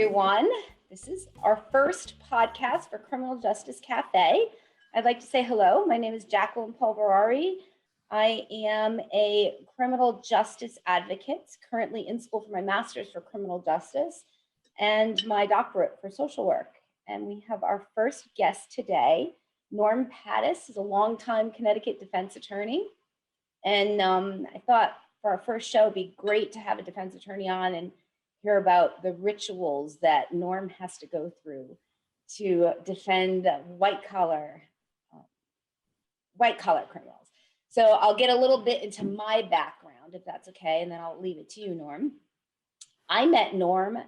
everyone. This is our first podcast for Criminal Justice Cafe. I'd like to say hello. My name is Jacqueline Polverari. I am a criminal justice advocate, currently in school for my master's for criminal justice and my doctorate for social work. And we have our first guest today. Norm Pattis is a longtime Connecticut defense attorney. And I thought for our first show, it'd be great to have a defense attorney on and hear about the rituals that Norm has to go through to defend white collar criminals. So I'll get a little bit into my background, if that's okay, and then I'll leave it to you, Norm. I met Norm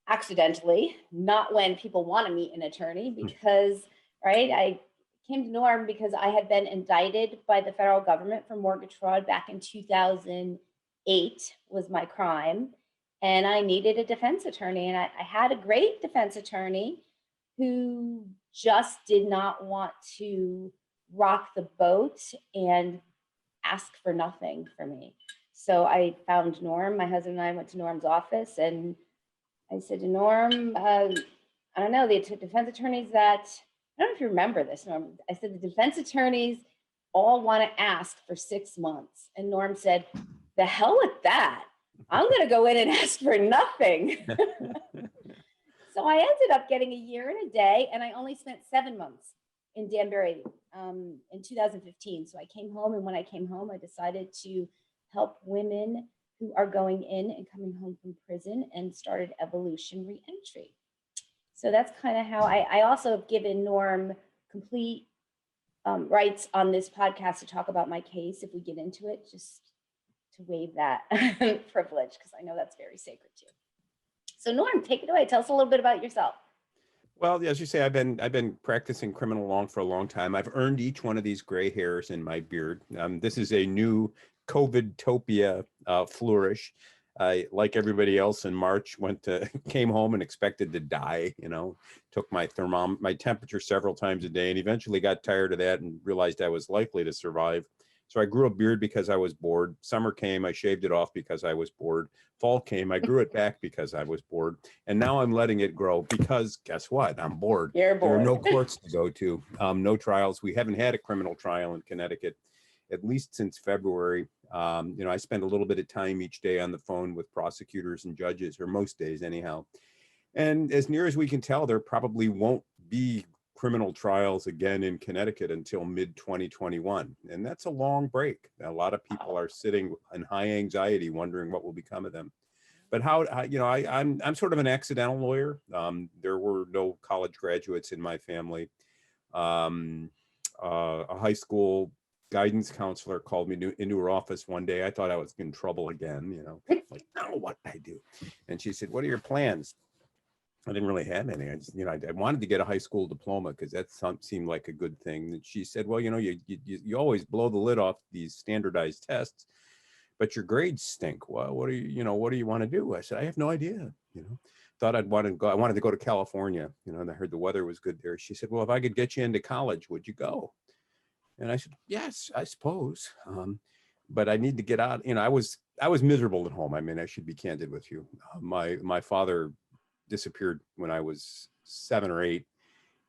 accidentally, not when people want to meet an attorney, because, I came to Norm because I had been indicted by the federal government for mortgage fraud back in 2008 was my crime. And I needed a defense attorney. And I had a great defense attorney who just did not want to rock the boat and ask for nothing for me. So I found Norm. My husband and I went to Norm's office and I said to Norm, I don't know, the defense attorneys that, I don't know if you remember this, Norm. I said, the defense attorneys all want to ask for 6 months. And Norm said, the hell with that. I'm going to go in and ask for nothing. So I ended up getting a year and a day, and I only spent 7 months in Danbury in 2015. So I came home, and when I came home, I decided to help women who are going in and coming home from prison and started Evolution Reentry. So that's kind of how I also have given Norm complete rights on this podcast to talk about my case if we get into it, just to waive that privilege, because I know that's very sacred too. So Norm, take it away. Tell us a little bit about yourself. Well, as you say, I've been practicing criminal law for a long time. I've earned each one of these gray hairs in my beard. This is a new COVID-topia flourish. I, like everybody else in March, came home and expected to die, took my temperature several times a day and eventually got tired of that and realized I was likely to survive. So I grew a beard because I was bored. Summer came, I shaved it off because I was bored. Fall came, I grew it back because I was bored. And now I'm letting it grow because guess what? I'm bored. You're bored. There are no courts to go to, no trials. We haven't had a criminal trial in Connecticut, at least since February. I spend a little bit of time each day on the phone with prosecutors and judges, or most days anyhow. And as near as we can tell, there probably won't be criminal trials again in Connecticut until mid-2021. And that's a long break. A lot of people are sitting in high anxiety wondering what will become of them. But I'm sort of an accidental lawyer. There were no college graduates in my family. A high school guidance counselor called me into her office one day. I thought I was in trouble again, like, I don't know what I do. And she said, what are your plans? I didn't really have any. I wanted to get a high school diploma because that seemed like a good thing. And she said, well, you always blow the lid off these standardized tests, but your grades stink. Well, what do you want to do? I said, I have no idea. Thought I wanted to go to California, and I heard the weather was good there. She said, well, if I could get you into college, would you go? And I said, yes, I suppose. But I need to get out. I was miserable at home. I mean, I should be candid with you. My father disappeared when I was 7 or 8,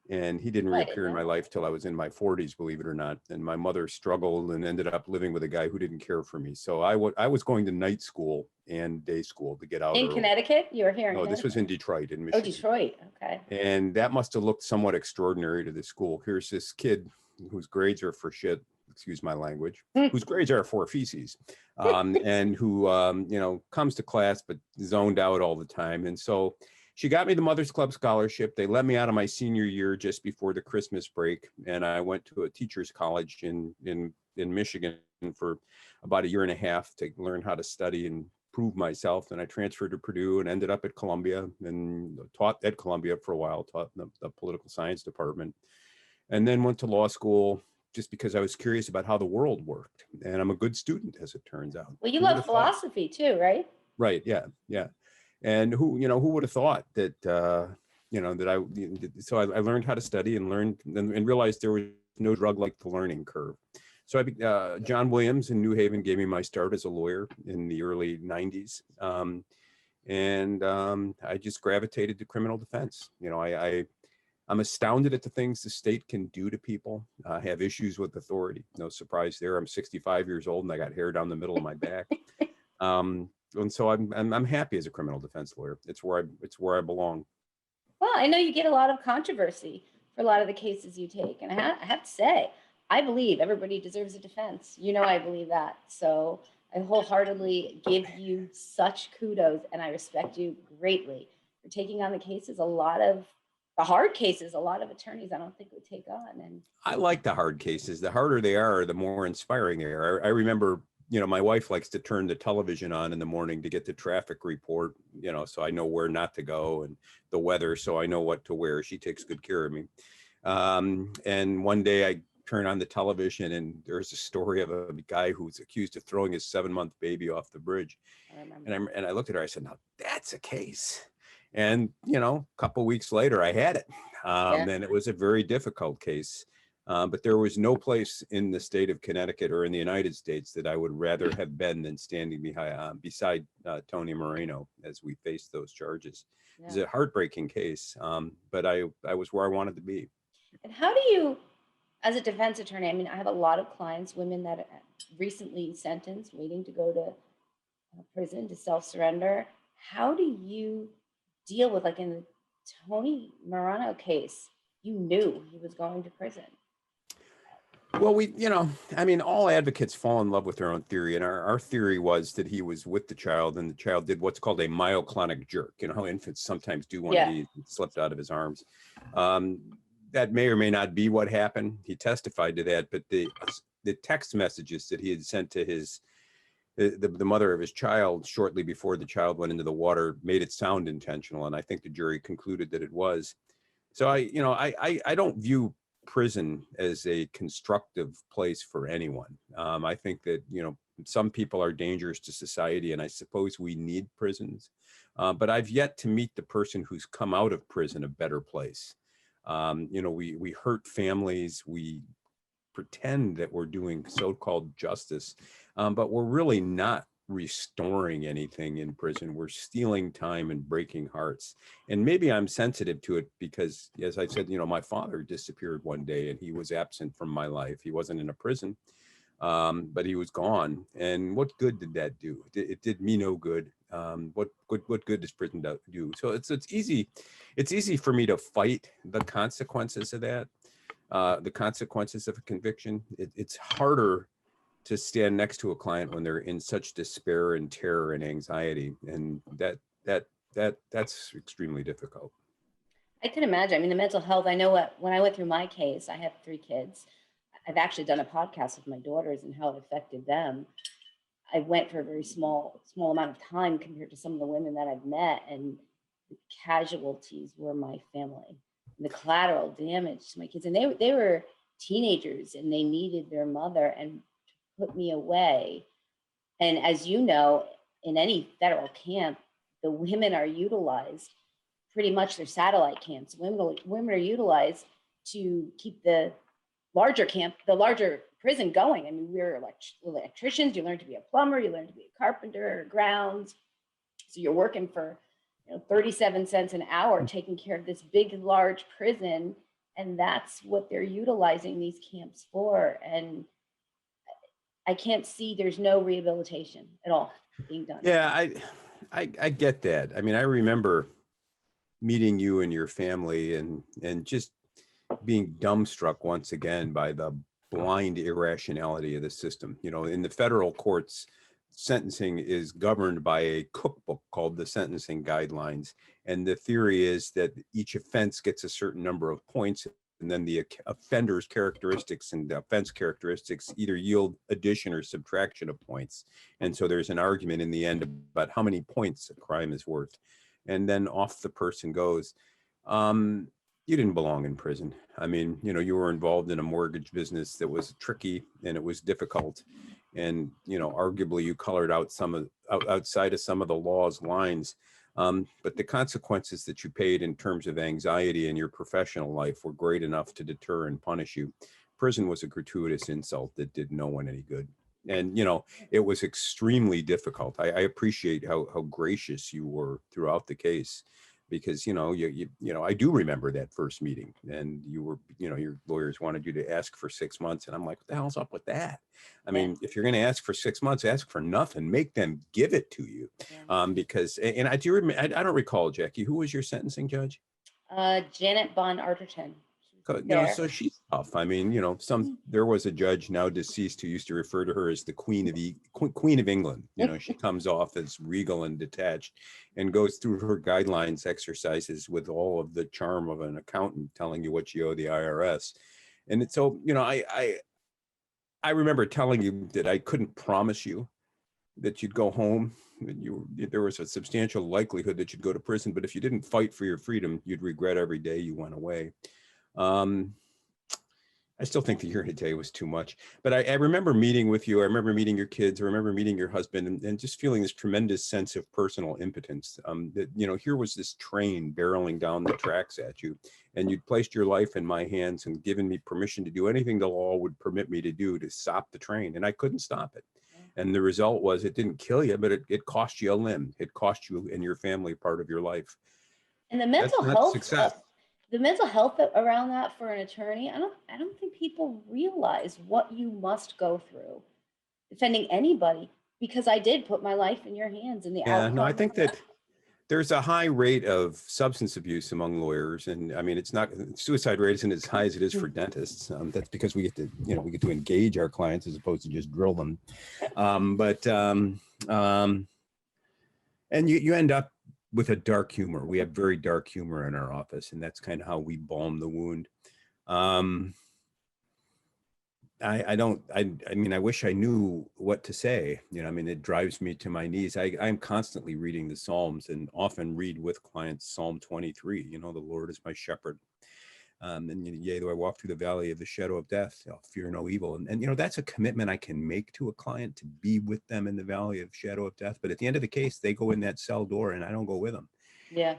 and he didn't reappear in my life till I was in my 40s, believe it or not. And my mother struggled and ended up living with a guy who didn't care for me. So I was going to night school and day school to get out. In Connecticut? You were here in Connecticut? No, this was in Detroit, in Michigan. Oh, Detroit. Okay. And that must have looked somewhat extraordinary to the school. Here's this kid whose grades are for shit, excuse my language, whose grades are for feces, and who, comes to class but zoned out all the time. And so she got me the Mother's Club scholarship. They let me out of my senior year just before the Christmas break. And I went to a teacher's college in Michigan for about a year and a half to learn how to study and prove myself. And I transferred to Purdue and ended up at Columbia and taught at Columbia for a while, taught in the political science department, and then went to law school just because I was curious about how the world worked. And I'm a good student, as it turns out. Well, you love philosophy too, right? Right. Yeah. Yeah. And who would have thought that, so I learned how to study and learned and realized there was no drug like the learning curve. So John Williams in New Haven gave me my start as a lawyer in the early 90s. And I just gravitated to criminal defense. I'm astounded at the things the state can do to people. I have issues with authority. No surprise there. I'm 65 years old and I got hair down the middle of my back. And so I'm happy as a criminal defense lawyer. It's where I belong. Well, I know you get a lot of controversy for a lot of the cases you take. And I have to say, I believe everybody deserves a defense. I believe that. So I wholeheartedly give you such kudos, and I respect you greatly for taking on the cases. The hard cases, a lot of attorneys I don't think would take on. And I like the hard cases. The harder they are, the more inspiring they are. I remember, my wife likes to turn the television on in the morning to get the traffic report, so I know where not to go, and the weather, so I know what to wear. She takes good care of me. And one day I turn on the television and there's a story of a guy who's accused of throwing his 7-month baby off the bridge. And I looked at her, I said, now that's a case. And, a couple of weeks later I had it. And it was a very difficult case. But there was no place in the state of Connecticut or in the United States that I would rather have been than standing beside Tony Moreno as we faced those charges. It was a heartbreaking case, but I was where I wanted to be. And how do you, as a defense attorney, I mean, I have a lot of clients, women that are recently sentenced, waiting to go to prison to self-surrender. How do you deal with, like in the Tony Moreno case, you knew he was going to prison? Well, all advocates fall in love with their own theory. And our theory was that he was with the child and the child did what's called a myoclonic jerk. You know how infants sometimes do one of these, and slipped out of his arms. That may or may not be what happened. He testified to that, but the text messages that he had sent to the mother of his child shortly before the child went into the water made it sound intentional. And I think the jury concluded that it was. So I don't view prison as a constructive place for anyone. I think that, some people are dangerous to society, and I suppose we need prisons. But I've yet to meet the person who's come out of prison a better place. We hurt families, we pretend that we're doing so-called justice, but we're really not restoring anything in prison. We're stealing time and breaking hearts. And maybe I'm sensitive to it because, as I said, my father disappeared one day and he was absent from my life. He wasn't in a prison, but he was gone. And what good did that do? It did me no good. What good does prison do? So it's easy for me to fight the consequences of that, the consequences of a conviction. It's harder to stand next to a client when they're in such despair and terror and anxiety, and that's extremely difficult. I can imagine. I mean, the mental health. I know when I went through my case, I have 3 kids. I've actually done a podcast with my daughters and how it affected them. I went for a very small amount of time compared to some of the women that I've met, and the casualties were my family, and the collateral damage to my kids. And they were teenagers and they needed their mother and put me away. And as you know, in any federal camp, the women are utilized, pretty much they're satellite camps. Women are utilized to keep the larger prison going. I mean, we're electricians, you learn to be a plumber, you learn to be a carpenter or grounds. So you're working for 37 cents an hour, taking care of this big, large prison. And that's what they're utilizing these camps for. And I can't see there's no rehabilitation at all being done. Yeah, I get that. I mean, I remember meeting you and your family and just being dumbstruck once again by the blind irrationality of the system. In the federal courts, sentencing is governed by a cookbook called the Sentencing Guidelines. And the theory is that each offense gets a certain number of points, and then the offender's characteristics and the offense characteristics either yield addition or subtraction of points. And so there's an argument in the end about how many points a crime is worth. And then off the person goes. You didn't belong in prison. I mean, you were involved in a mortgage business that was tricky and it was difficult. And, arguably you colored out outside of some of the law's lines. But the consequences that you paid in terms of anxiety in your professional life were great enough to deter and punish you. Prison was a gratuitous insult that did no one any good. And, it was extremely difficult. I appreciate how gracious you were throughout the case, because, I do remember that first meeting, and you were, your lawyers wanted you to ask for 6 months. And I'm like, what the hell's up with that? I mean, if you're going to ask for 6 months, ask for nothing, make them give it to you. Because, and I do remember, I don't recall, Jackie, who was your sentencing judge? Janet Bond Arterton. So she's tough. I mean, there was a judge now deceased who used to refer to her as the Queen of England. She comes off as regal and detached, and goes through her guidelines exercises with all of the charm of an accountant telling you what you owe the IRS. And it's so, I remember telling you that I couldn't promise you that you'd go home. There was a substantial likelihood that you'd go to prison, but if you didn't fight for your freedom, you'd regret every day you went away. I still think the year today was too much, but I remember meeting with you. I remember meeting your kids. I remember meeting your husband, and just feeling this tremendous sense of personal impotence. That, here was this train barreling down the tracks at you, and you'd placed your life in my hands and given me permission to do anything the law would permit me to do to stop the train, and I couldn't stop it. And the result was, it didn't kill you, but it cost you a limb. It cost you and your family part of your life. And the mental health success. The mental health around that for an attorney, I don't think people realize what you must go through defending anybody, because I did put my life in your hands in the outcome. No, I think that there's a high rate of substance abuse among lawyers, and I mean, suicide rate isn't as high as it is for dentists. That's because we get to engage our clients as opposed to just drill them. And you end up with a dark humor. We have very dark humor in our office, and that's kind of how we balm the wound. I mean, I wish I knew what to say. I mean, it drives me to my knees. I'm constantly reading the Psalms, and often read with clients Psalm 23. The Lord is my shepherd. And yea, though I walk through the valley of the shadow of death, I'll fear no evil. And that's a commitment I can make to a client, to be with them in the valley of shadow of death. But at the end of the case, they go in that cell door, and I don't go with them. Yeah.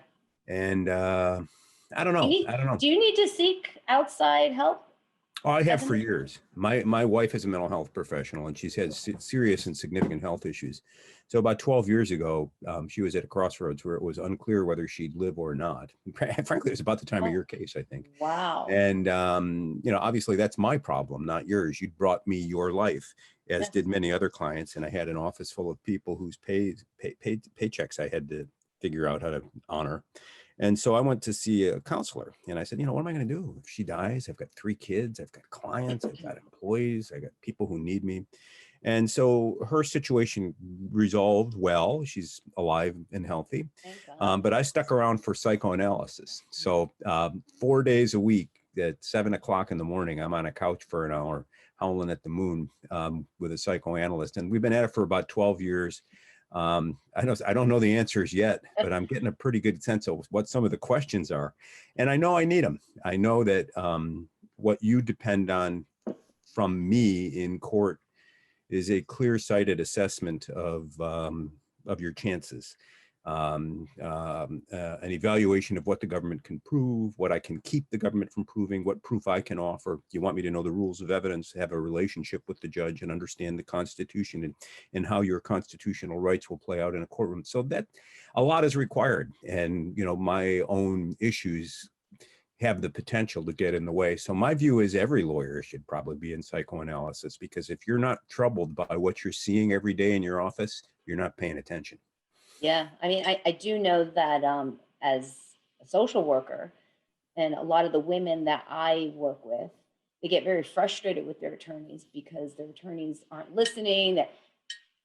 And I don't know. Do you need to seek outside help? Oh, I have for years. My wife is a mental health professional, and she's had serious and significant health issues. So about 12 years ago, she was at a crossroads where it was unclear whether she'd live or not. Frankly, it was about the time of your case, I think. Wow. And, obviously that's my problem, not yours. You brought me your life, as did many other clients. And I had an office full of people whose paychecks I had to figure out how to honor. And so I went to see a counselor, and I said, what am I going to do if she dies? I've got 3 kids, I've got clients, I've got employees, I got people who need me. And so her situation resolved well. She's alive and healthy. But I stuck around for psychoanalysis. So 4 days a week at 7 o'clock in the morning, I'm on a couch for an hour, howling at the moon with a psychoanalyst. And we've been at it for about 12 years. I don't know the answers yet, but I'm getting a pretty good sense of what some of the questions are. And I know I need them. I know that what you depend on from me in court is a clear-sighted assessment of your chances, an evaluation of what the government can prove, what I can keep the government from proving, what proof I can offer. You want me to know the rules of evidence, have a relationship with the judge, and understand the Constitution and how your constitutional rights will play out in a courtroom. So that a lot is required. And, my own issues have the potential to get in the way. So my view is every lawyer should probably be in psychoanalysis, because if you're not troubled by what you're seeing every day in your office, you're not paying attention. Yeah, I mean, I do know that as a social worker, and a lot of the women that I work with, they get very frustrated with their attorneys because their attorneys aren't listening. That,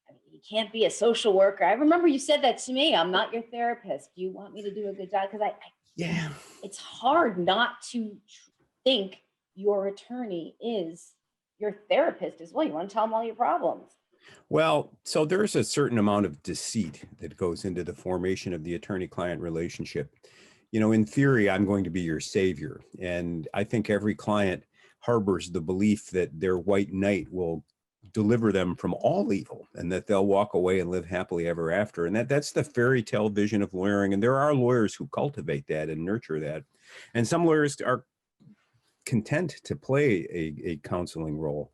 I mean, you can't be a social worker. I remember you said that to me. I'm not your therapist. Do you want me to do a good job? Because yeah, it's hard not to think your attorney is your therapist as well. You want to tell them all your problems. Well, so there's a certain amount of deceit that goes into the formation of the attorney-client relationship. In theory, I'm going to be your savior. And I think every client harbors the belief that their white knight will deliver them from all evil, and that they'll walk away and live happily ever after. And that's the fairy tale vision of lawyering. And there are lawyers who cultivate that and nurture that. And some lawyers are content to play a counseling role.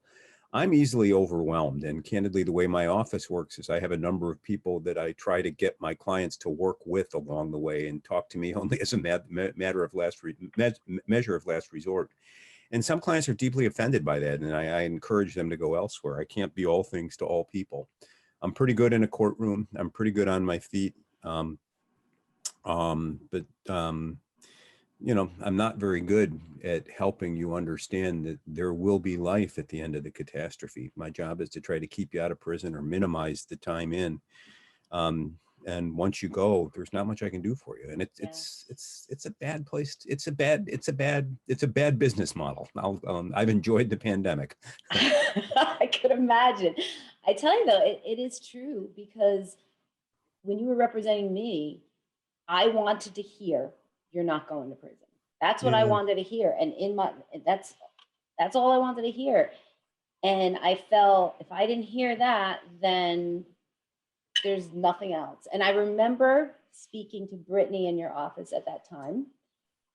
I'm easily overwhelmed, and candidly, the way my office works is I have a number of people that I try to get my clients to work with along the way and talk to me only as a measure of last resort. And some clients are deeply offended by that, and I encourage them to go elsewhere. I can't be all things to all people. I'm pretty good in a courtroom. I'm pretty good on my feet. But you know, I'm not very good at helping you understand that there will be life at the end of the catastrophe. My job is to try to keep you out of prison or minimize the time in. And once you go, there's not much I can do for you. And it's a bad place. It's a bad business model. I've enjoyed the pandemic. I could imagine. I tell you though, it is true, because when you were representing me, I wanted to hear, you're not going to prison. That's what I wanted to hear. And that's all I wanted to hear. And I felt if I didn't hear that, then there's nothing else. And I remember speaking to Brittany in your office at that time,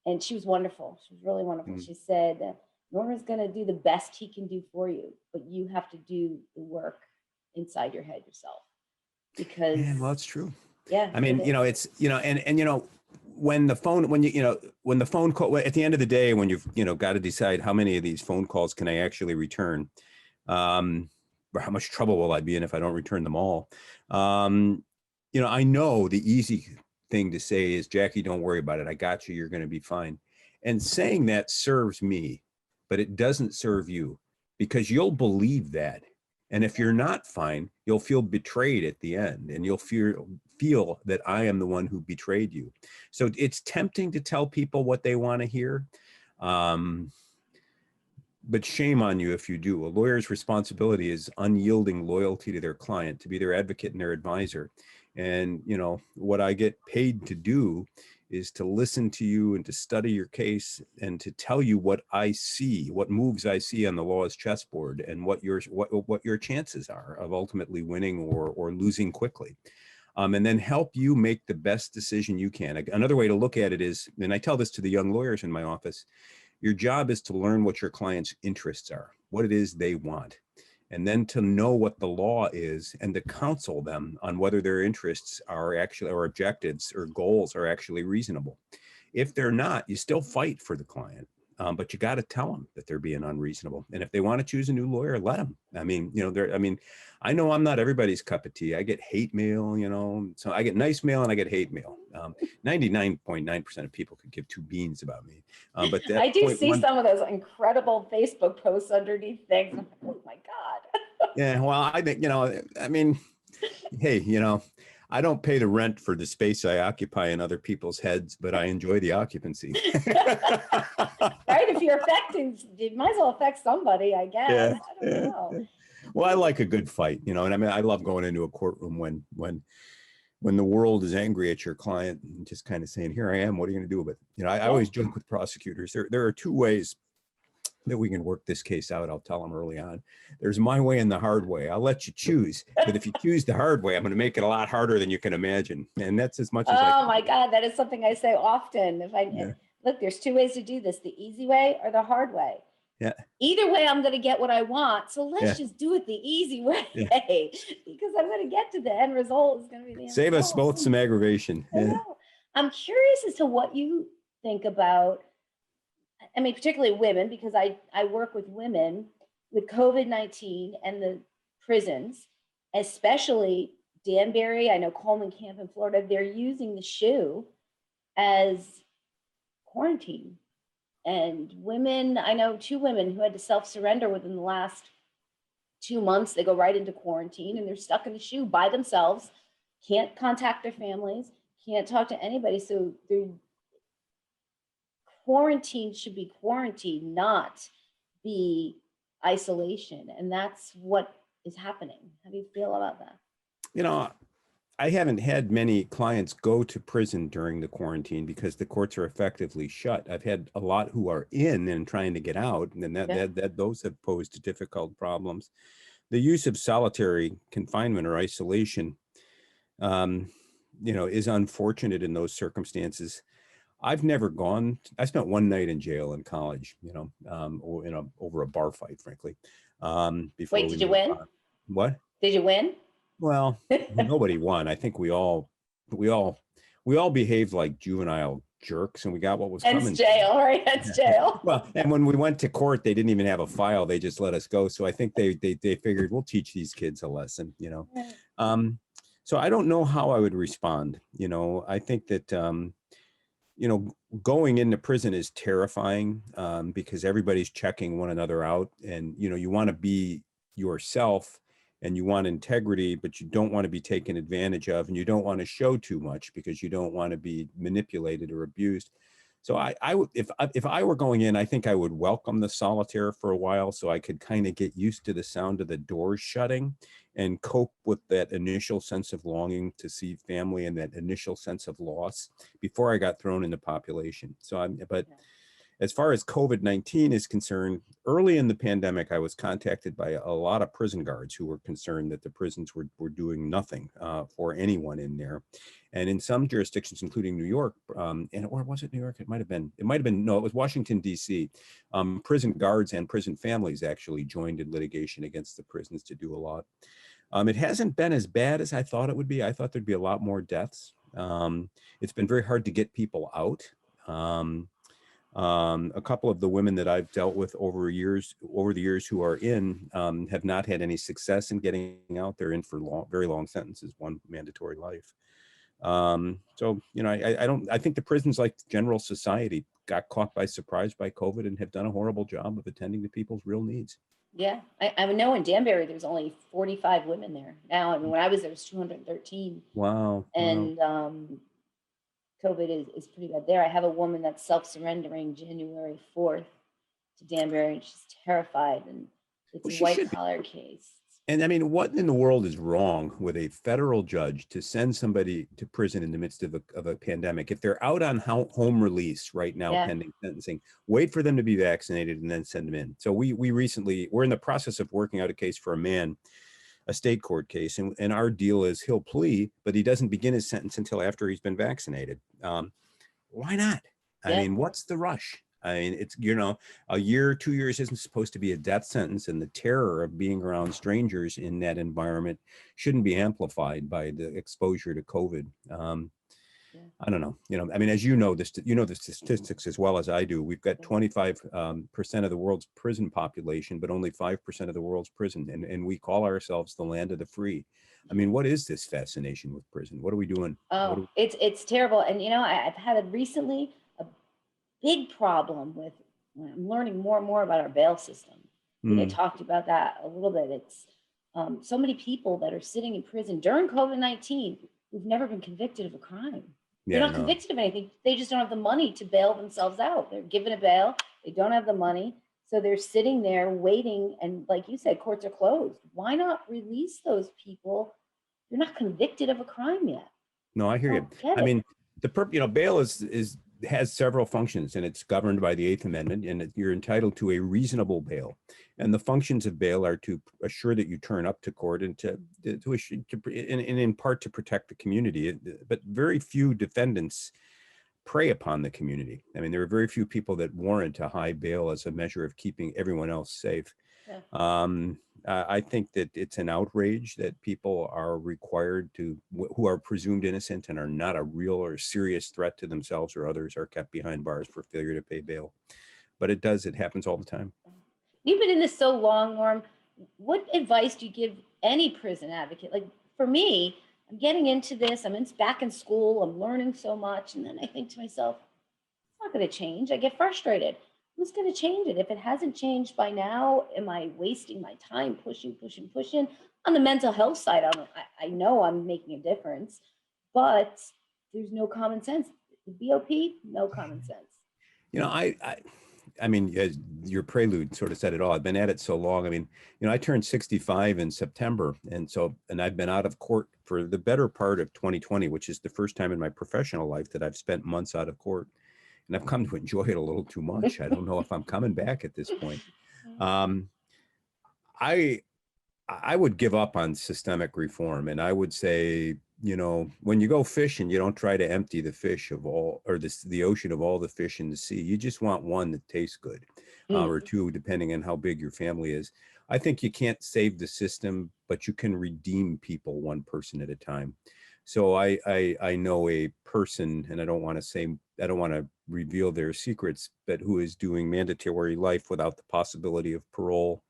and she was wonderful. She was really wonderful. She said, Norma's going to do the best he can do for you, but you have to do the work inside your head yourself. Because well, it's true. Yeah. I mean, you know, it's, you know, and you know, when the phone call, at the end of the day, when you've, you know, got to decide how many of these phone calls can I actually return, or how much trouble will I be in if I don't return them all? You know, I know the easy thing to say is, Jackie, don't worry about it. I got you. You're going to be fine. And saying that serves me, but it doesn't serve you, because you'll believe that. And if you're not fine, you'll feel betrayed at the end, and you'll feel that I am the one who betrayed you. So it's tempting to tell people what they want to hear. But shame on you if you do. A lawyer's responsibility is unyielding loyalty to their client, to be their advocate and their advisor. And, you know, what I get paid to do is to listen to you and to study your case and to tell you what I see, what moves I see on the law's chessboard, and what your chances are of ultimately winning or losing quickly. And then help you make the best decision you can. Another way to look at it is, and I tell this to the young lawyers in my office, your job is to learn what your client's interests are, what it is they want, and then to know what the law is and to counsel them on whether their interests are actually, or objectives or goals are actually reasonable. If they're not, you still fight for the client, but you got to tell them that they're being unreasonable. And if they want to choose a new lawyer, let them. I mean, you know, I know I'm not everybody's cup of tea. I get hate mail, you know, so I get nice mail and I get hate mail. 99.9% of people could give two beans about me. But I do see some of those incredible Facebook posts underneath things. I'm like, oh my God. Yeah, well, I think, you know, I mean, hey, you know, I don't pay the rent for the space I occupy in other people's heads, but I enjoy the occupancy. Right? If you're affecting, you might as well affect somebody, I guess. Yeah, I don't know. Well, I like a good fight, you know, and I mean, I love going into a courtroom when the world is angry at your client and just kind of saying, here I am, what are you going to do with it? You know, I always joke with prosecutors, there are two ways that we can work this case out. I'll tell them early on. There's my way and the hard way. I'll let you choose. But if you choose the hard way, I'm going to make it a lot harder than you can imagine. And that's as much as I can. Oh my God, that is something I say often. Look, there's two ways to do this, the easy way or the hard way. Yeah. Either way, I'm going to get what I want. So let's just do it the easy way, because I'm going to get to the end result. Is going to be the end Save us result. both some aggravation. I'm curious as to what you think about, I mean, particularly women, because I work with women with COVID-19 and the prisons, especially Danbury. I know Coleman Camp in Florida, they're using the SHU as quarantine. And women, I know two women who had to self-surrender within the last 2 months. They go right into quarantine and they're stuck in the SHU by themselves, can't contact their families, can't talk to anybody. So quarantine should be quarantine, not be isolation. And that's what is happening. How do you feel about that? You know, I haven't had many clients go to prison during the quarantine because the courts are effectively shut. I've had a lot who are in and trying to get out, and that those have posed difficult problems. The use of solitary confinement or isolation, you know, is unfortunate in those circumstances. I've never gone. I spent one night in jail in college, or over a bar fight, frankly. Before Wait, we did you moved win? on. What? Did you win? Well, nobody won. I think we all, we all behaved like juvenile jerks, and we got what was Hence coming. jail, right? Hence jail. Well, and when we went to court, they didn't even have a file. They just let us go. So I think they figured we'll teach these kids a lesson, Right. So I don't know how I would respond. I think that, going into prison is terrifying, because everybody's checking one another out, and, you want to be yourself and you want integrity, but you don't want to be taken advantage of, and you don't want to show too much because you don't want to be manipulated or abused. So I would, if I were going in, I think I would welcome the solitaire for a while so I could kind of get used to the sound of the doors shutting and cope with that initial sense of longing to see family and that initial sense of loss before I got thrown into population. But Yeah. as far as COVID-19 is concerned, early in the pandemic, I was contacted by a lot of prison guards who were concerned that the prisons were doing nothing for anyone in there. And in some jurisdictions, including New York, or was it New York? It might have been, no, it was Washington, D.C. Prison guards and prison families actually joined in litigation against the prisons to do a lot. It hasn't been as bad as I thought it would be. I thought there'd be a lot more deaths. It's been very hard to get people out. A couple of the women that I've dealt with over the years who are in, have not had any success in getting out. They're in for very long sentences, one mandatory life. I think the prisons, like general society, got caught by surprise by COVID and have done a horrible job of attending to people's real needs. Yeah, I know in Danbury there's only 45 women there now. I mean, when I was there, it was 213. Wow. And COVID is pretty bad there. I have a woman that's self-surrendering January 4th to Danbury, and she's terrified, and it's a white collar case. And I mean, what in the world is wrong with a federal judge to send somebody to prison in the midst of a pandemic? If they're out on home release right now, pending sentencing, wait for them to be vaccinated and then send them in. So we're in the process of working out a case for a man, a state court case. And our deal is he'll plea, but he doesn't begin his sentence until after he's been vaccinated. Why not? I mean, what's the rush? I mean, it's, a year, 2 years isn't supposed to be a death sentence, and the terror of being around strangers in that environment shouldn't be amplified by the exposure to COVID. I don't know. I mean, as the statistics as well as I do. We've got 25% of the world's prison population, but only 5% of the world's prison, and we call ourselves the land of the free. I mean, what is this fascination with prison? What are we doing? Oh, it's terrible. And I've had recently a big problem with. I'm learning more and more about our bail system. I talked about that a little bit. It's so many people that are sitting in prison during COVID-19 who've never been convicted of a crime. They're not convicted of anything. They just don't have the money to bail themselves out. They're given a bail. They don't have the money. So they're sitting there waiting. And like you said, courts are closed. Why not release those people? You're not convicted of a crime yet. No, I hear you. I mean, bail has several functions, and it's governed by the Eighth Amendment, and you're entitled to a reasonable bail. And the functions of bail are to assure that you turn up to court and in part to protect the community. But very few defendants prey upon the community. I mean, there are very few people that warrant a high bail as a measure of keeping everyone else safe. I think that it's an outrage that people are required who are presumed innocent and are not a real or serious threat to themselves or others, are kept behind bars for failure to pay bail. But it happens all the time. You've been in this so long, Norm. What advice do you give any prison advocate? Like for me, I'm getting into this. I'm back in school. I'm learning so much. And then I think to myself, it's not going to change. I get frustrated. Who's going to change it? If it hasn't changed by now, am I wasting my time pushing? On the mental health side, I know I'm making a difference, but there's no common sense. The BOP, no common sense. I mean, as your prelude sort of said it all. I've been at it so long. I mean, I turned 65 in September. And I've been out of court for the better part of 2020, which is the first time in my professional life that I've spent months out of court. And I've come to enjoy it a little too much. I don't know if I'm coming back at this point. I would give up on systemic reform. And I would say you know, when you go fishing, you don't try to empty the fish of all, or the ocean of all the fish in the sea. You just want one that tastes good, or two, depending on how big your family is. I think you can't save the system, but you can redeem people one person at a time. So I know a person, and I don't want to reveal their secrets, but who is doing mandatory life without the possibility of parole,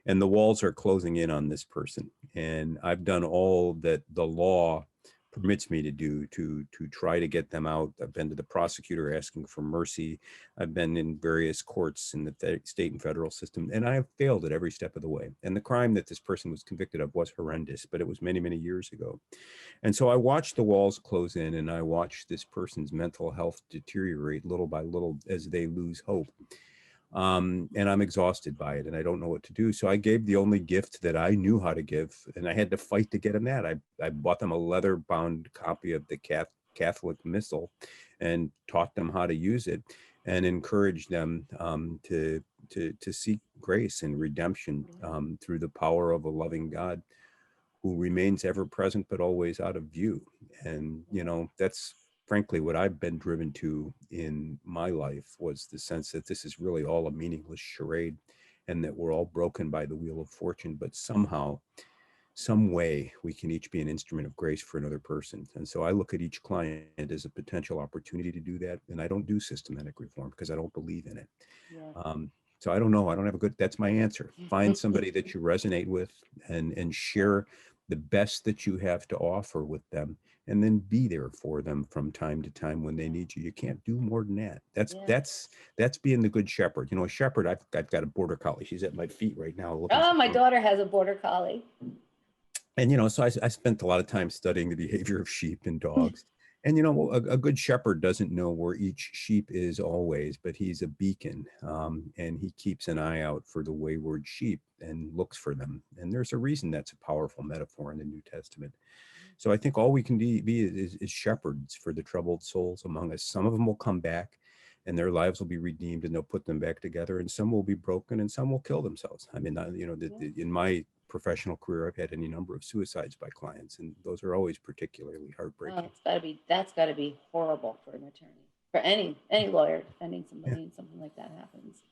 and the walls are closing in on this person. And I've done all that the law permits me to do to try to get them out. I've been to the prosecutor asking for mercy. I've been in various courts in the state and federal system, and I have failed at every step of the way. And the crime that this person was convicted of was horrendous, but it was many, many years ago. And so I watched the walls close in, and I watched this person's mental health deteriorate little by little as they lose hope. And I'm exhausted by it, and I don't know what to do. So I gave the only gift that I knew how to give, and I had to fight to get them that. I bought them a leather-bound copy of the Catholic Missal and taught them how to use it, and encouraged them to seek grace and redemption through the power of a loving God who remains ever present but always out of view. And you know, that's frankly what I've been driven to in my life, was the sense that this is really all a meaningless charade, and that we're all broken by the wheel of fortune, but somehow, some way, we can each be an instrument of grace for another person. And so I look at each client as a potential opportunity to do that. And I don't do systematic reform because I don't believe in it. So I don't know. I don't have a good, that's my answer. Find somebody that you resonate with, and share the best that you have to offer with them, and then be there for them from time to time when they need you. You can't do more than that. That's being the good shepherd. You know, a shepherd, I've got a border collie. She's at my feet right now. Oh, my daughter has a border collie. And, you know, so I spent a lot of time studying the behavior of sheep and dogs. And, you know, a good shepherd doesn't know where each sheep is always, but he's a beacon, and he keeps an eye out for the wayward sheep and looks for them. And there's a reason that's a powerful metaphor in the New Testament. So I think all we can be is shepherds for the troubled souls among us. Some of them will come back, and their lives will be redeemed, and they'll put them back together, and some will be broken, and some will kill themselves. I mean, you know, in my professional career, I've had any number of suicides by clients, and those are always particularly heartbreaking. Oh, that's gotta be horrible for an attorney, for any lawyer defending somebody, and something like that happens.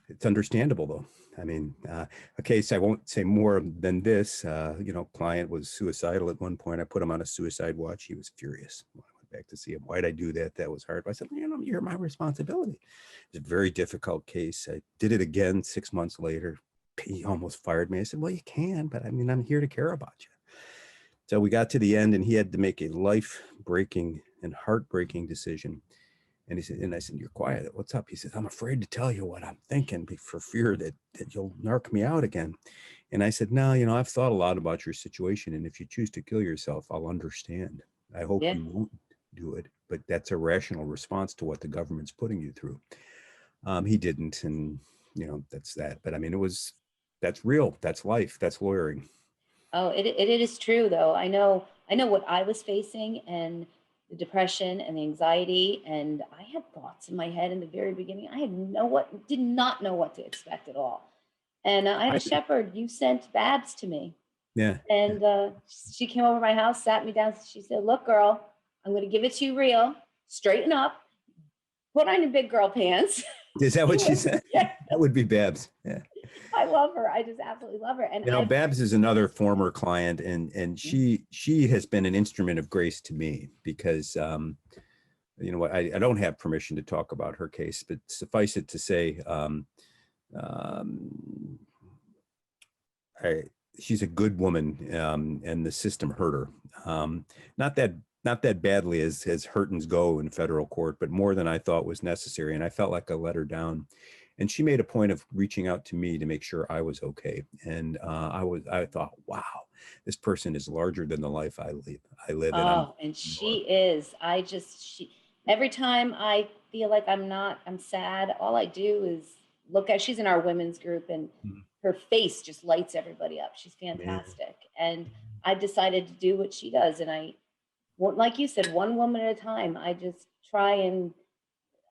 It's understandable, though. I mean, a case, I won't say more than this, you know, client was suicidal at one point. I put him on a suicide watch. He was furious. When I went back to see him, why'd I do that? That was hard. But I said, you know, you're my responsibility. It's a very difficult case. I did it again 6 months later. He almost fired me. I said, well, you can, but I mean, I'm here to care about you. So we got to the end, and he had to make a life-breaking and heartbreaking decision. And he said, and I said, you're quiet. What's up? He says, I'm afraid to tell you what I'm thinking for fear that you'll narc me out again. And I said, no, you know, I've thought a lot about your situation. And if you choose to kill yourself, I'll understand. I hope you won't do it. But that's a rational response to what the government's putting you through. He didn't. And, you know, that's that. But I mean, that's real. That's life. That's lawyering. Oh, it is true, though. I know what I was facing, and the depression and the anxiety, and I had thoughts in my head in the very beginning. I did not know what to expect at all. And I had a shepherd. You sent Babs to me. Yeah. And she came over my house, sat me down. She said, look, girl, I'm going to give it to you real. Straighten up. Put on your big girl pants. Is that what she said? Yeah. That would be Babs. Yeah. I love her. I just absolutely love her. And you know, Babs is another former client, and she has been an instrument of grace to me because, you know, I don't have permission to talk about her case, but suffice it to say, she's a good woman, and the system hurt her. Not that badly as hurtings go in federal court, but more than I thought was necessary. And I felt like I let her down. And she made a point of reaching out to me to make sure I was okay. And I thought, wow, this person is larger than the life I live. And she is. Every time I feel like I'm sad, all I do is look at, she's in our women's group, and her face just lights everybody up. She's fantastic. And I decided to do what she does. And like you said, one woman at a time. I just try, and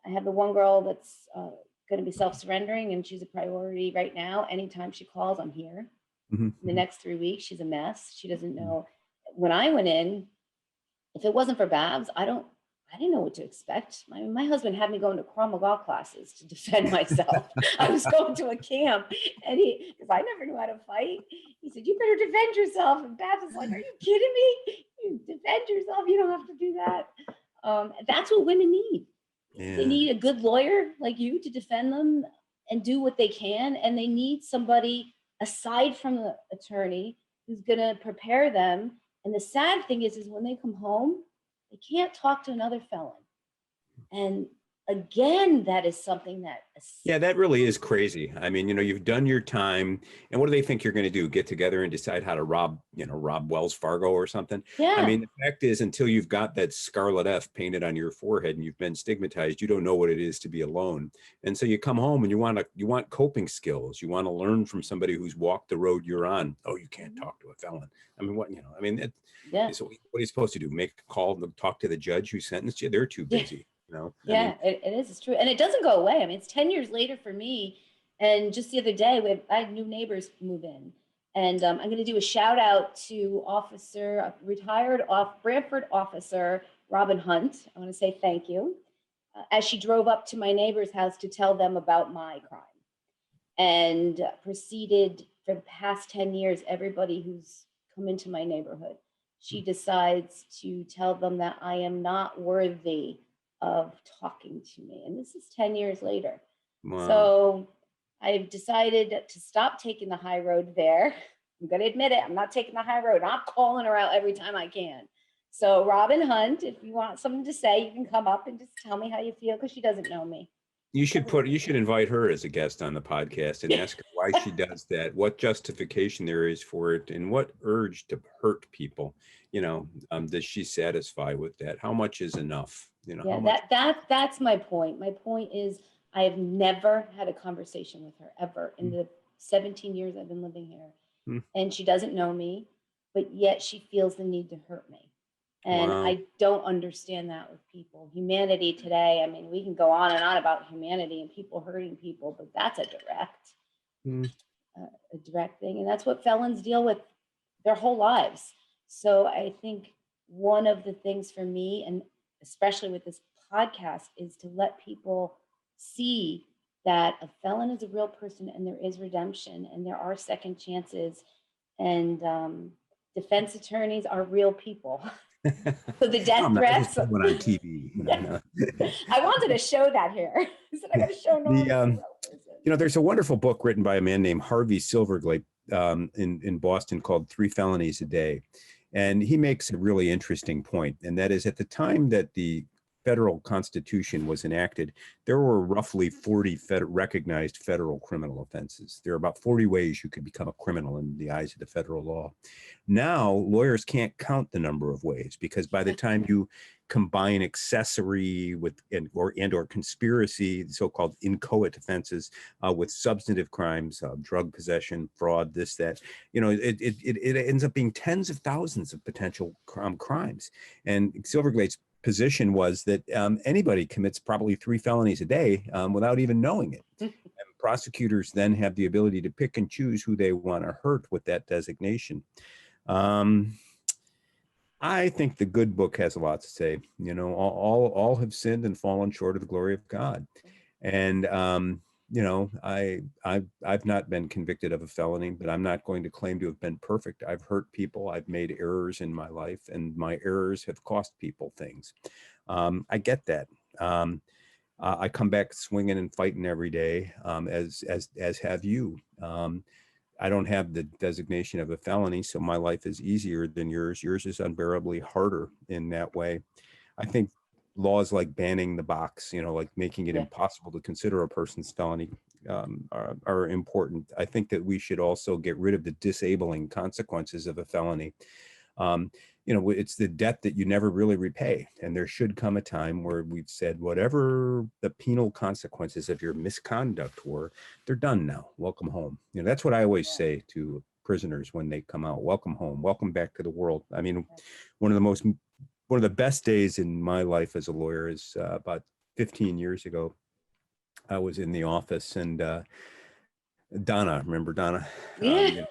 I have the one girl that's going to be self-surrendering, and she's a priority right now. Anytime she calls, I'm here. In the next 3 weeks, she's a mess. She doesn't know. When I went in, if it wasn't for Babs, I didn't know what to expect. My husband had me going to Krav Maga classes to defend myself. I was going to a camp, and because I never knew how to fight, he said, "You better defend yourself." And Babs was like, "Are you kidding me? You defend yourself. You don't have to do that." That's what women need. Yeah. They need a good lawyer like you to defend them and do what they can, and they need somebody aside from the attorney who's going to prepare them. And the sad thing is when they come home, they can't talk to another felon. And again, that is something that. Yeah, that really is crazy. I mean, you've done your time, and what do they think you're going to do? Get together and decide how to rob Wells Fargo or something? Yeah. I mean, the fact is, until you've got that scarlet F painted on your forehead and you've been stigmatized, you don't know what it is to be alone. And so you come home and you want coping skills. You want to learn from somebody who's walked the road you're on. Oh, you can't talk to a felon. I mean, Yeah. So what are you supposed to do? Make a call, talk to the judge who sentenced you? They're too busy. Yeah, it is. It's true. And it doesn't go away. I mean, it's 10 years later for me. And just the other day, I had new neighbors move in. And I'm going to do a shout out to retired Brantford officer, Robin Hunt. I want to say thank you. As she drove up to my neighbor's house to tell them about my crime. And proceeded for the past 10 years, everybody who's come into my neighborhood, she decides to tell them that I am not worthy of talking to me. And this is 10 years later. Wow. So I've decided to stop taking the high road there. I'm going to admit it. I'm not taking the high road. I'm calling her out every time I can. So Robin Hunt, if you want something to say, you can come up and just tell me how you feel, because she doesn't know me. You should invite her as a guest on the podcast and ask her why she does that, what justification there is for it, and what urge to hurt people. Does she satisfy with that? How much is enough? That's my point. My point is, I have never had a conversation with her ever in the 17 years I've been living here. And she doesn't know me, but yet she feels the need to hurt me. And Wow. I don't understand that with people. Humanity today, I mean, we can go on and on about humanity and people hurting people, but that's a direct thing. And that's what felons deal with their whole lives. So I think one of the things for me, and especially with this podcast, is to let people see that a felon is a real person and there is redemption and there are second chances, and defense attorneys are real people. So the death threats. On TV. I wanted to show that here. I said, I got to show Norm. There's a wonderful book written by a man named Harvey Silverglate in Boston called 3 Felonies a Day. And he makes a really interesting point. And that is, at the time that the federal constitution was enacted, there were roughly 40 recognized federal criminal offenses. There are about 40 ways you could become a criminal in the eyes of the federal law. Now, lawyers can't count the number of ways, because by the time you combine accessory with or conspiracy, so-called inchoate offenses, with substantive crimes, drug possession, fraud, this, that, it ends up being tens of thousands of potential crimes. And Silverglate's position was that anybody commits probably 3 felonies a day without even knowing it. And prosecutors then have the ability to pick and choose who they want to hurt with that designation. I think the good book has a lot to say. All have sinned and fallen short of the glory of God. And I've not been convicted of a felony, but I'm not going to claim to have been perfect. I've hurt people. I've made errors in my life, and my errors have cost people things. I get that. I come back swinging and fighting every day, as have you. I don't have the designation of a felony, so my life is easier than yours. Yours is unbearably harder in that way. I think laws like banning the box, like making it impossible to consider a person's felony, are important. I think that we should also get rid of the disabling consequences of a felony. It's the debt that you never really repay. And there should come a time where we've said, whatever the penal consequences of your misconduct were, they're done now. Welcome home. That's what I always say to prisoners when they come out. Welcome home. Welcome back to the world. I mean, one of the best days in my life as a lawyer is about 15 years ago. I was in the office, and Donna, remember Donna? Yeah.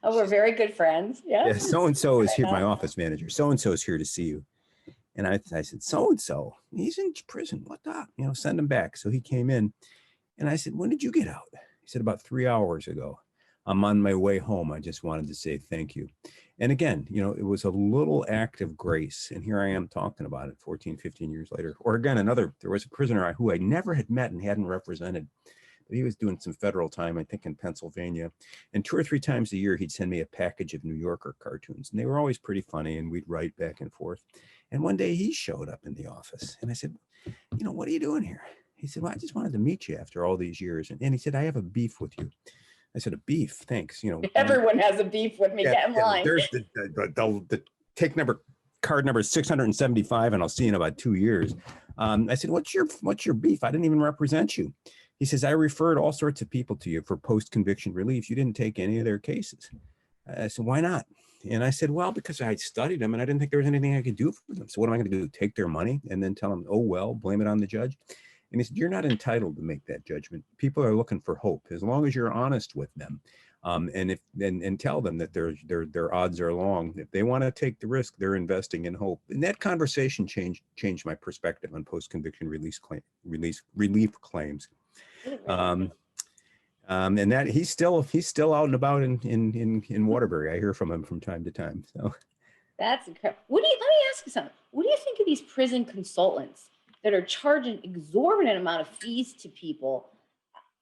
Oh, we're very good friends. Yeah. So-and-so is here, my office manager. So-and-so is here to see you. And I said, so-and-so, he's in prison. What the, send him back. So he came in and I said, when did you get out? He said, about 3 hours ago. I'm on my way home. I just wanted to say thank you. And again, it was a little act of grace. And here I am talking about it 14, 15 years later. Or again, there was a prisoner who I never had met and hadn't represented. But he was doing some federal time, I think in Pennsylvania. And 2 or 3 times a year, he'd send me a package of New Yorker cartoons. And they were always pretty funny. And we'd write back and forth. And one day he showed up in the office. And I said, what are you doing here? He said, well, I just wanted to meet you after all these years. And he said, I have a beef with you. I said, a beef? Thanks. Everyone has a beef with me. Get in line. There's the card number 675, and I'll see you in about 2 years. I said, what's your beef? I didn't even represent you. He says, I referred all sorts of people to you for post-conviction relief. You didn't take any of their cases. I said, why not? And I said, well, because I studied them and I didn't think there was anything I could do for them. So what am I going to do? Take their money and then tell them, oh, well, blame it on the judge? And he said, you're not entitled to make that judgment. People are looking for hope. As long as you're honest with them, and tell them that their odds are long. If they want to take the risk, they're investing in hope. And that conversation changed my perspective on post-conviction relief claims. And that he's still out and about in Waterbury. I hear from him from time to time. So that's incredible. Let me ask you something. What do you think of these prison consultants that are charging exorbitant amount of fees to people?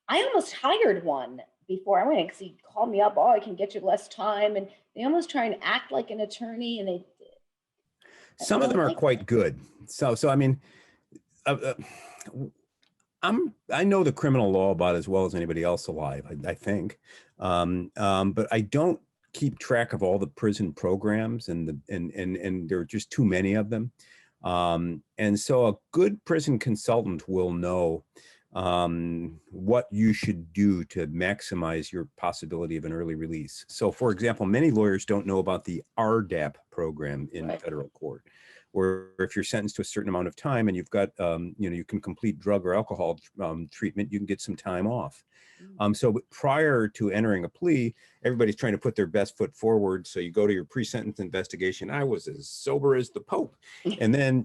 I almost hired one before I went because he called me up. Oh, I can get you less time, and they almost try and act like an attorney. And some of them are quite good. So I mean, I know the criminal law about as well as anybody else alive, I think, but I don't keep track of all the prison programs, and there are just too many of them. And so a good prison consultant will know what you should do to maximize your possibility of an early release. So, for example, many lawyers don't know about the RDAP program in federal court, where if you're sentenced to a certain amount of time and you've got, you can complete drug or alcohol treatment, you can get some time off. So prior to entering a plea, everybody's trying to put their best foot forward. So you go to your pre-sentence investigation. I was as sober as the Pope. And then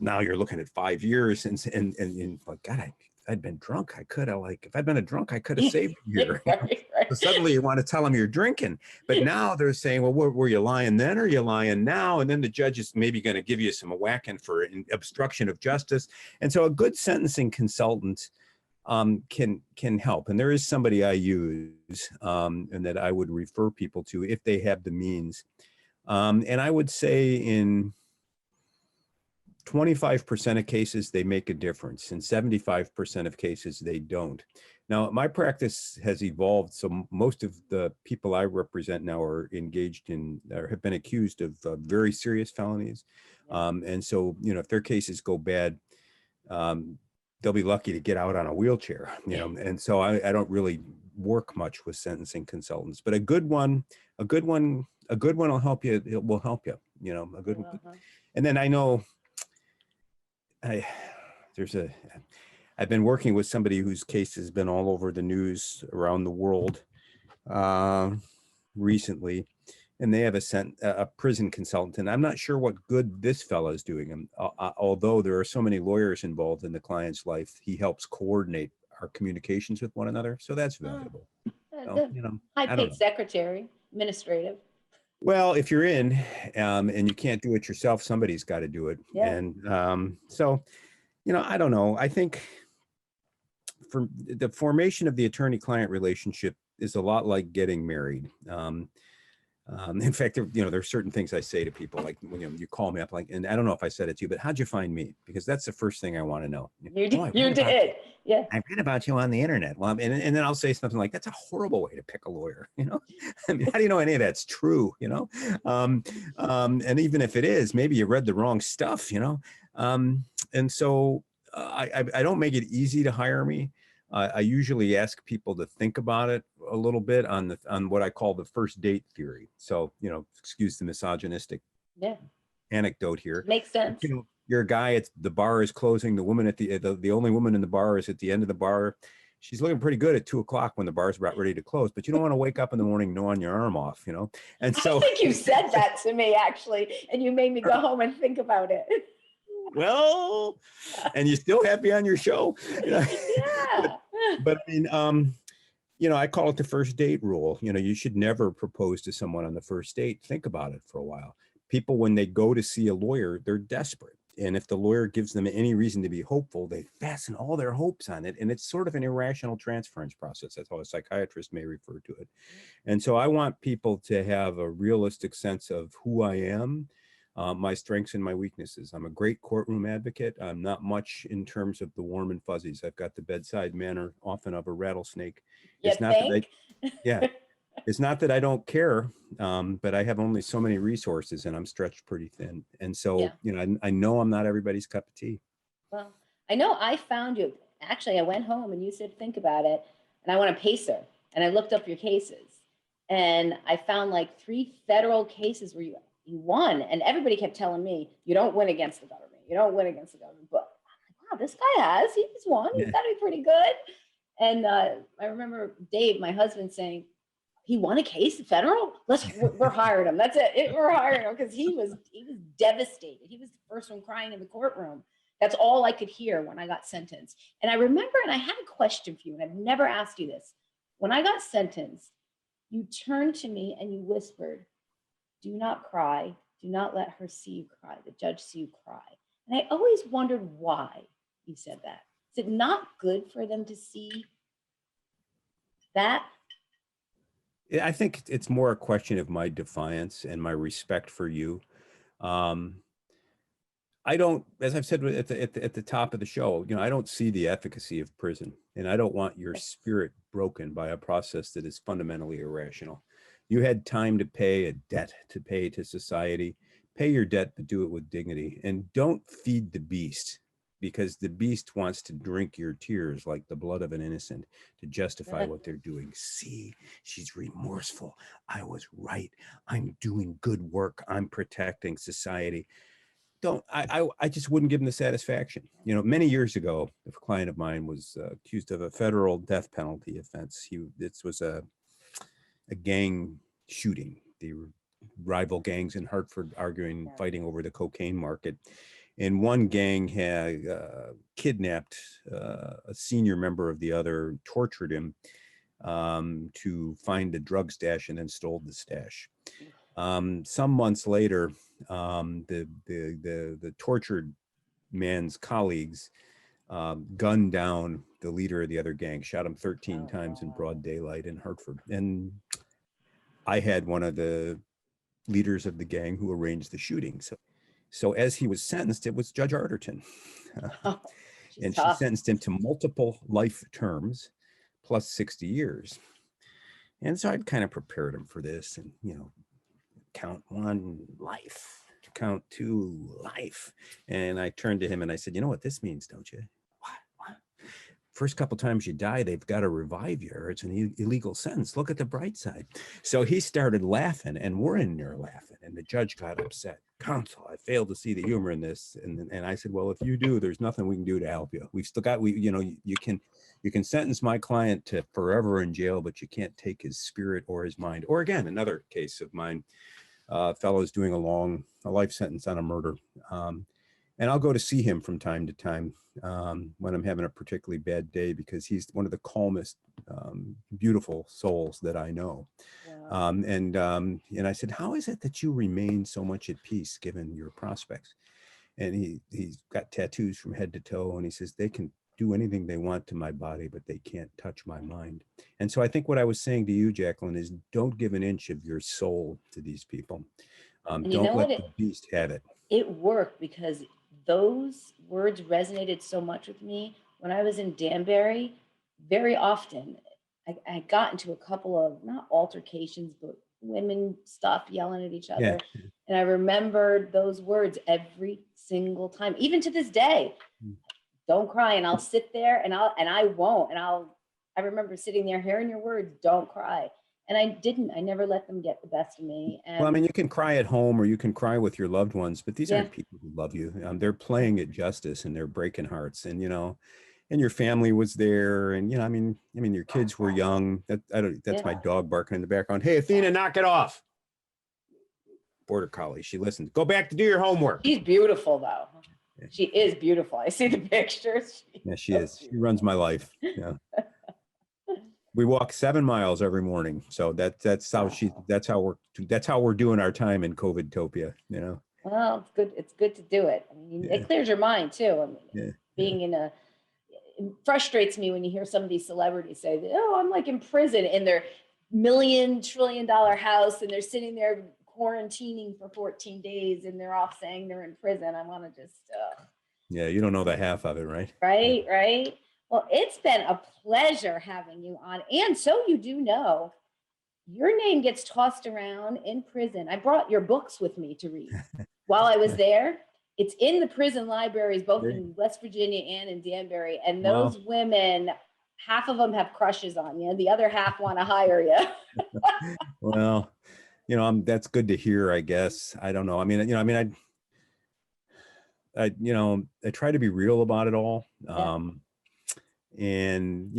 now you're looking at 5 years and like, God, I'd been drunk. I could have if I'd been a drunk, I could have saved a year. Right. So suddenly you want to tell them you're drinking, but now they're saying, well, were you lying then or are you lying now? And then the judge is maybe going to give you some whacking for obstruction of justice. And so a good sentencing consultant can help. And there is somebody I use and that I would refer people to if they have the means. And I would say in 25% of cases, they make a difference. In 75% of cases, they don't. Now, my practice has evolved. So most of the people I represent now are engaged in, or have been accused of very serious felonies. And so, if their cases go bad, they'll be lucky to get out on a wheelchair, and so I don't really work much with sentencing consultants, but a good one will help you. It will help you, a good one. And then I know I've been working with somebody whose case has been all over the news around the world recently, and they have a prison consultant, and I'm not sure what good this fellow is doing. Although there are so many lawyers involved in the client's life, he helps coordinate our communications with one another, so that's valuable. High-paid secretary, administrative. Well, if you're in and you can't do it yourself, somebody's got to do it. Yeah. And so, I don't know. I think for the formation of the attorney-client relationship is a lot like getting married. In fact, there's certain things I say to people, like when you call me up, like, and I don't know if I said it to you, but how'd you find me? Because that's the first thing I want to know. You did. Yeah. I read about you on the internet. Well, and then I'll say something like, that's a horrible way to pick a lawyer. I mean, how do you know any of that's true? And even if it is, maybe you read the wrong stuff, and so I don't make it easy to hire me. I usually ask people to think about it a little bit on what I call the first date theory. So, excuse the misogynistic anecdote here. Makes sense. You're a guy, the bar is closing. The woman the only woman in the bar is at the end of the bar. She's looking pretty good at 2:00 when the bar's about ready to close, but you don't want to wake up in the morning gnawing your arm off, And so I think you said that to me actually, and you made me go home and think about it. well, and you still have me on your show. Yeah. But I mean, I call it the first date rule. You should never propose to someone on the first date. Think about it for a while. People, when they go to see a lawyer, they're desperate. And if the lawyer gives them any reason to be hopeful, they fasten all their hopes on it. And it's sort of an irrational transference process. That's how a psychiatrist may refer to it. And so I want people to have a realistic sense of who I am, my strengths and my weaknesses. I'm a great courtroom advocate. I'm not much in terms of the warm and fuzzies. I've got the bedside manner, often of a rattlesnake. It's not that it's not that I don't care, but I have only so many resources and I'm stretched pretty thin. And so, I know I'm not everybody's cup of tea. Well, I know I found you. Actually, I went home and you said, think about it. And I want a pacer. And I looked up your cases. And I found like 3 federal cases where you won. And everybody kept telling me, you don't win against the government. You don't win against the government. But I'm like, wow, this guy has. He's won. He's got to be pretty good. And I remember Dave, my husband, saying, he won a case federal. We're hiring him. That's it. We're hiring him because he was devastated. He was the first one crying in the courtroom. That's all I could hear when I got sentenced. And I remember, and I had a question for you, and I've never asked you this. When I got sentenced, you turned to me and you whispered, "Do not cry. Do not let her see you cry. The judge see you cry." And I always wondered why you said that. Is it not good for them to see that? I think it's more a question of my defiance and my respect for you. I don't, as I've said at the top of the show, I don't see the efficacy of prison, and I don't want your spirit broken by a process that is fundamentally irrational. You had time to pay, a debt to pay to society. Pay your debt, but do it with dignity, and don't feed the beast, because the beast wants to drink your tears like the blood of an innocent to justify what they're doing. See, she's remorseful. I was right. I'm doing good work. I'm protecting society. I just wouldn't give them the satisfaction. Many years ago, a client of mine was accused of a federal death penalty offense. This was a gang shooting. The rival gangs in Hartford fighting over the cocaine market. And one gang had kidnapped a senior member of the other, tortured him to find a drug stash, and then stole the stash. Some months later, the tortured man's colleagues gunned down the leader of the other gang, shot him 13 times in broad daylight in Hartford. And I had one of the leaders of the gang who arranged the shooting. So as he was sentenced, it was Judge Arterton. And she sentenced him to multiple life terms plus 60 years. And so I'd kind of prepared him for this, and, count 1, life. Count 2, life. And I turned to him and I said, you know what this means, don't you? What? First couple times you die, they've got to revive you, or it's an illegal sentence. Look at the bright side. So he started laughing, and we're in there laughing. And the judge got upset. Counsel, I failed to see the humor in this. And I said, well, if you do, there's nothing we can do to help you. We've still got, you can sentence my client to forever in jail, but you can't take his spirit or his mind. Or again, another case of mine, fellow's doing a life sentence on a murder. And I'll go to see him from time to time when I'm having a particularly bad day, because he's one of the calmest, beautiful souls that I know. Wow. And I said, how is it that you remain so much at peace given your prospects? And he's got tattoos from head to toe, and he says, they can do anything they want to my body, but they can't touch my mind. And so I think what I was saying to you, Jacqueline, is don't give an inch of your soul to these people. Don't let the beast have it. It worked, because those words resonated so much with me. When I was in Danbury, very often I got into a couple of, not altercations, but women stuff, yelling at each other. Yeah. And I remembered those words every single time, even to this day. Don't cry. And I'll sit there and I won't. And I remember sitting there hearing your words, don't cry. And I never let them get the best of me. And well, I mean, you can cry at home or you can cry with your loved ones, but these aren't people who love you. They're playing at justice and they're breaking hearts, and, and your family was there. And, I mean, your kids were young. That's my dog barking in the background. Hey, Athena, knock it off. Border Collie. She listens. Go back to do your homework. She's beautiful though. She is beautiful. I see the pictures. Yeah, she is. She runs my life. Yeah. We walk 7 miles every morning. So that's how we're doing our time in COVIDtopia, you know. Well, it's good. It's good to do it. I mean, Yeah. it clears your mind too. I mean, Yeah. being in a, it frustrates me when you hear some of these celebrities say that, oh, I'm like in prison in their $1,000,000,000,000 house and they're sitting there quarantining for 14 days and they're off saying they're in prison. I want to just, Yeah, you don't know the half of it, right? right, right. Well, it's been a pleasure having you on. And so you do know, your name gets tossed around in prison. I brought your books with me to read while I was there. It's in the prison libraries, both in West Virginia and in Danbury. And those women, half of them have crushes on you. The other half want to hire you. Well, you know, that's good to hear, I guess. I don't know. I mean, I try to be real about it all. Yeah. And,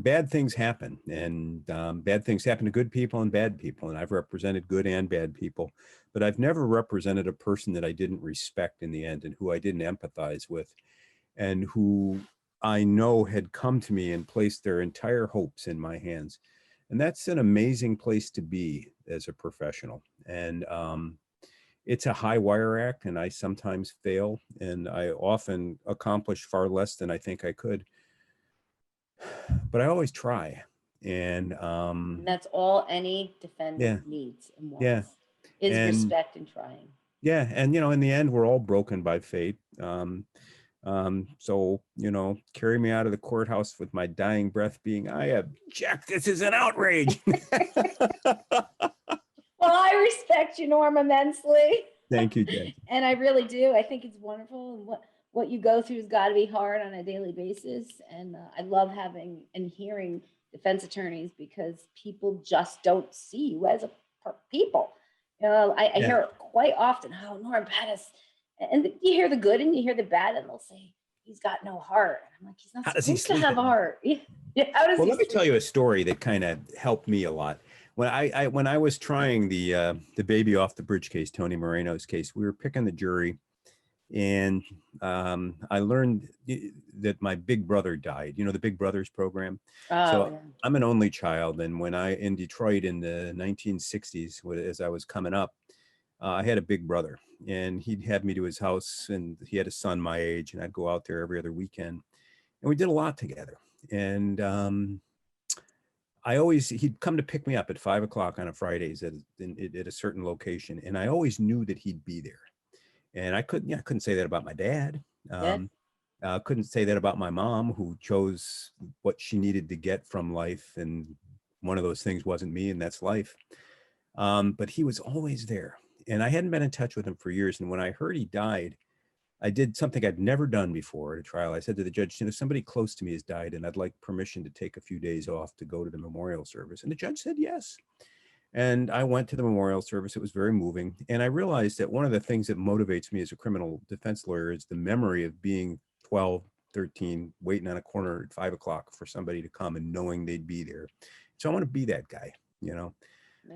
bad things happen, and bad things happen to good people and bad people. And I've represented good and bad people, but I've never represented a person that I didn't respect in the end and who I didn't empathize with and who I know had come to me and placed their entire hopes in my hands. And that's an amazing place to be as a professional. And it's a high wire act, and I sometimes fail, and I often accomplish far less than I think I could. But I always try. And that's all any defendant needs and wants is respect and trying. Yeah. And, in the end, we're all broken by fate. So, carry me out of the courthouse with my dying breath being, I object. This is an outrage. Well, I respect you, Norm, immensely. Thank you, Jen. And I really do. I think it's wonderful. And what you go through has got to be hard on a daily basis. And I love having and hearing defense attorneys because people just don't see you as a people. I hear it quite often, oh, Norm Pattis. And you hear the good and you hear the bad, and they'll say, he's got no heart. I'm like, he's not supposed to have a heart. How does well, let me tell you a story that kind of helped me a lot. When I was trying the baby off the bridge case, Tony Moreno's case, we were picking the jury, and I learned that my big brother died. The Big Brothers program. I'm an only child, and when in Detroit in the 1960s, as I was coming up, I had a big brother, and he'd have me to his house, and he had a son my age, and I'd go out there every other weekend, and we did a lot together. And he'd come to pick me up at 5 o'clock on a Fridays at a certain location. And I always knew that he'd be there. And I couldn't say that about my dad. Couldn't say that about my mom, who chose what she needed to get from life. And one of those things wasn't me, and that's life. But he was always there. And I hadn't been in touch with him for years. And when I heard he died, I did something I'd never done before at a trial. I said to the judge, somebody close to me has died, and I'd like permission to take a few days off to go to the memorial service. And the judge said yes. And I went to the memorial service. It was very moving. And I realized that one of the things that motivates me as a criminal defense lawyer is the memory of being 12, 13, waiting on a corner at 5 o'clock for somebody to come and knowing they'd be there. So I want to be that guy,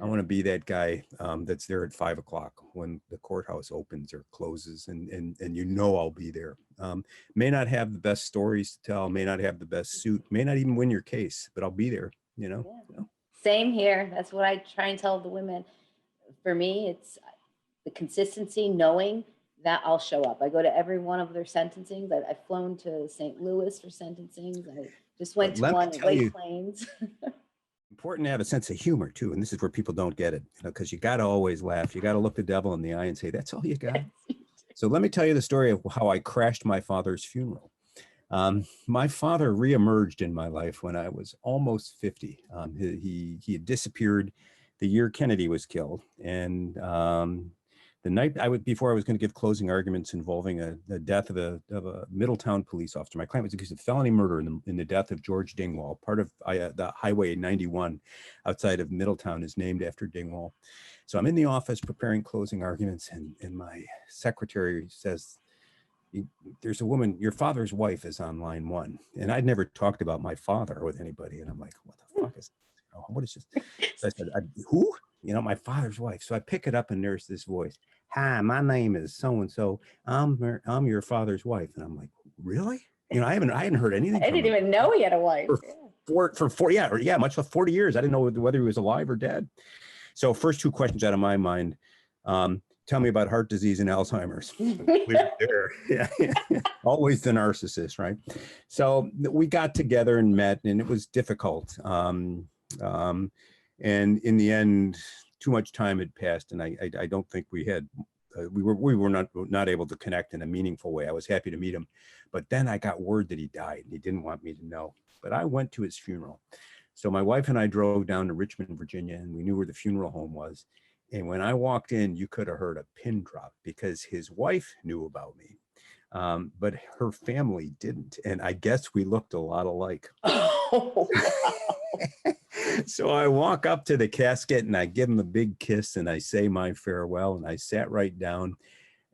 I want to be that guy that's there at 5 o'clock when the courthouse opens or closes, and I'll be there. May not have the best stories to tell, may not have the best suit, may not even win your case, but I'll be there, Same here. That's what I try and tell the women. For me, it's the consistency, knowing that I'll show up. I go to every one of their sentencings. I've flown to St. Louis for sentencings. I just went to one at White Plains. Important to have a sense of humor too, and this is where people don't get it, because you got to always laugh. You got to look the devil in the eye and say, "That's all you got." So let me tell you the story of how I crashed my father's funeral. My father reemerged in my life when I was almost 50. He had disappeared the year Kennedy was killed, and the night before I was going to give closing arguments involving the death of a Middletown police officer. My client was accused of felony murder in the death of George Dingwall. Part of the Highway 91 outside of Middletown is named after Dingwall. So I'm in the office preparing closing arguments, and my secretary says, "There's a woman, your father's wife is on line 1." And I'd never talked about my father with anybody. And I'm like, what the fuck is this? What is this? So I said, who? My father's wife. So I pick it up, and there's this voice. hi, my name is so-and-so. I'm your father's wife. And I'm like, really? I hadn't heard anything I from didn't him even know he had a wife. for 40, much less 40 years. I didn't know whether he was alive or dead. So first two questions out of my mind, tell me about heart disease and Alzheimer's. There. Yeah. Always the narcissist, right? So we got together and met, and it was difficult. And in the end, too much time had passed, and I don't think we had. We were not able to connect in a meaningful way. I was happy to meet him, but then I got word that he died, and he didn't want me to know. But I went to his funeral. So my wife and I drove down to Richmond, Virginia, and we knew where the funeral home was. And when I walked in, you could have heard a pin drop because his wife knew about me, but her family didn't. And I guess we looked a lot alike. Oh, wow. So I walk up to the casket and I give him a big kiss and I say my farewell, and I sat right down,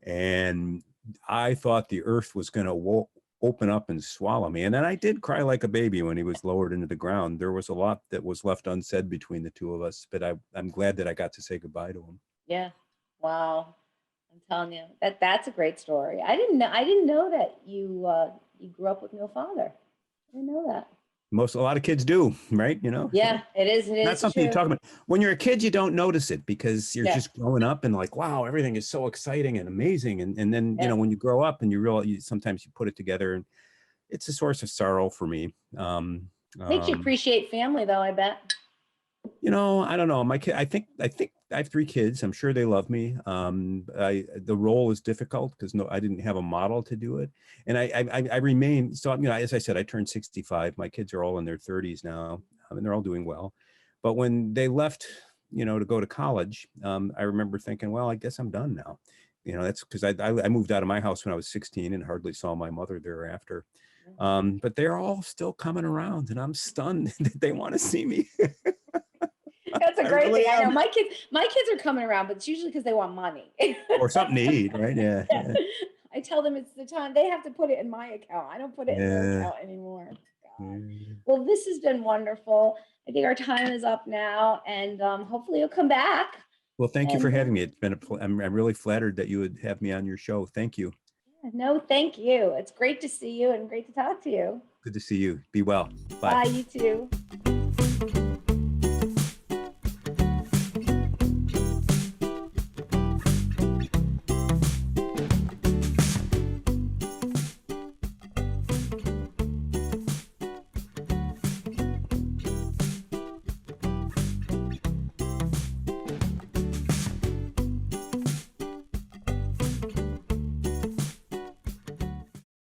and I thought the earth was going to open up and swallow me. And then I did cry like a baby when he was lowered into the ground. There was a lot that was left unsaid between the two of us, but I'm glad that I got to say goodbye to him. Yeah. Wow. I'm telling you that's a great story. I didn't know that you grew up with no father. I didn't know that. A lot of kids do, right? Yeah, it is. It is not something true. you talk about. When you're a kid, you don't notice it because you're just growing up and like, wow, everything is so exciting and amazing. And then, when you grow up and you realize, sometimes you put it together, and it's a source of sorrow for me. Makes you appreciate family though, I bet. I don't know. My kid, I think I have 3 kids. I'm sure they love me. The role is difficult because I didn't have a model to do it. And I remain, so, as I said, I turned 65. My kids are all in their 30s now, and they're all doing well. But when they left, to go to college, I remember thinking, well, I guess I'm done now. That's because I moved out of my house when I was 16 and hardly saw my mother thereafter. But they're all still coming around, and I'm stunned that they want to see me. That's a great thing. I know my kids are coming around, but it's usually because they want money or something to eat, right? Yeah. I tell them it's the time they have to put it in my account. I don't put it in their account anymore. Well, this has been wonderful. I think our time is up now, and hopefully you'll come back. Well, thank you for having me. It's been I'm really flattered that you would have me on your show. Thank you. No, thank you. It's great to see you and great to talk to you. Good to see you. Be well. Bye, you too.